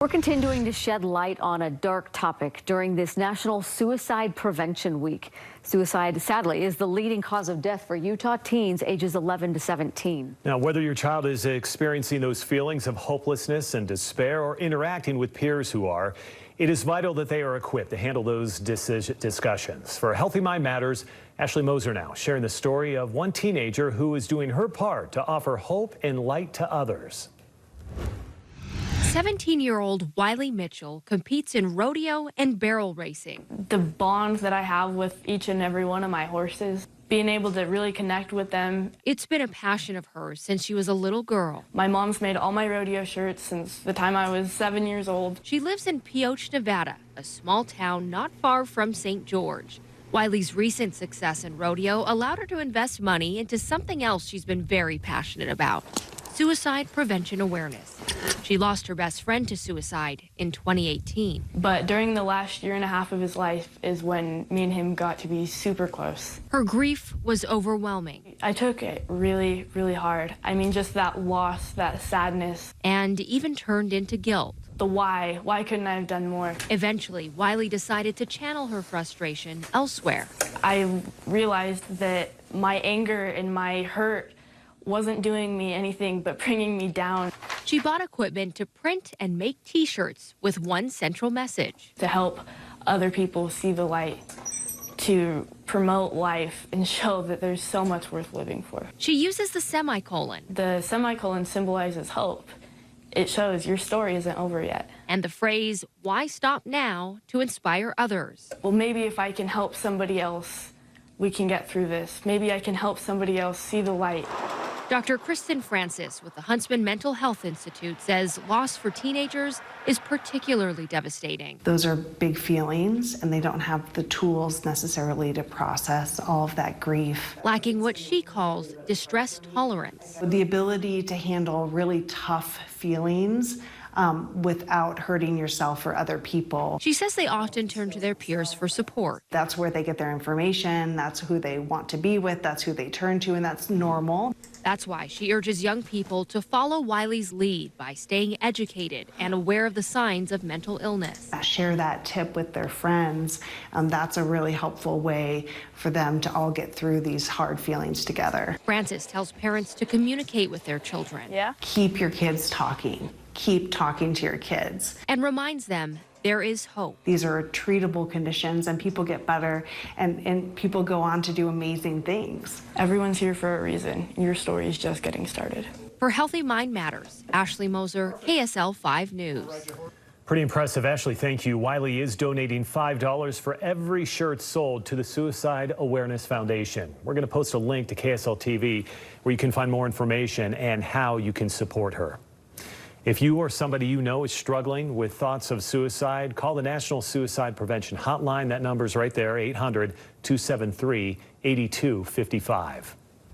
We're continuing to shed light on a dark topic during this National Suicide Prevention Week. Suicide, sadly, is the leading cause of death for Utah teens ages 11 to 17. Now, whether your child is experiencing those feelings of hopelessness and despair or interacting with peers who are, it is vital that they are equipped to handle those discussions. For Healthy Mind Matters, Ashley Moser now sharing the story of one teenager who is doing her part to offer hope and light to others. 17-year-old Wiley Mitchell competes in rodeo and barrel racing. The bond that I have with each and every one of my horses, being able to really connect with them. It's been a passion of hers since she was a little girl. My mom's made all my rodeo shirts since the time I was 7 years old. She lives in Pioche, Nevada, a small town not far from St. George. Wiley's recent success in rodeo allowed her to invest money into something else she's been very passionate about: suicide prevention awareness. She lost her best friend to suicide in 2018. But during the last year and a half of his life is when me and him got to be super close. Her grief was overwhelming. I took it really, really hard. I mean, just that loss, that sadness. And even turned into guilt. The why couldn't I have done more? Eventually, Wiley decided to channel her frustration elsewhere. I realized that my anger and my hurt wasn't doing me anything but bringing me down. She bought equipment to print and make T-shirts with one central message: to help other people see the light, to promote life and show that there's so much worth living for. She uses the semicolon. The semicolon symbolizes hope. It shows your story isn't over yet. And the phrase, "Why stop now?" to inspire others. Well, maybe if I can help somebody else, we can get through this. Maybe I can help somebody else see the light. Dr. Kristen Francis with the Huntsman Mental Health Institute says loss for teenagers is particularly devastating. Those are big feelings, and they don't have the tools necessarily to process all of that grief. Lacking what she calls distress tolerance. The ability to handle really tough feelings without hurting yourself or other people. She says they often turn to their peers for support. That's where they get their information, that's who they want to be with, that's who they turn to, and that's normal. That's why she urges young people to follow Wiley's lead by staying educated and aware of the signs of mental illness. Share that tip with their friends. That's a really helpful way for them to all get through these hard feelings together. Francis tells parents to communicate with their children. Keep your kids talking. Keep talking to your kids. And reminds them there is hope. These are treatable conditions, and people get better, and people go on to do amazing things. Everyone's here for a reason. Your story is just getting started. For Healthy Mind Matters, Ashley Moser, KSL 5 News. Pretty impressive, Ashley. Thank you. Wiley is donating $5 for every shirt sold to the Suicide Awareness Foundation. We're going to post a link to KSL TV where you can find more information and how you can support her. If you or somebody you know is struggling with thoughts of suicide, call the National Suicide Prevention Hotline. That number's right there, 800-273-8255.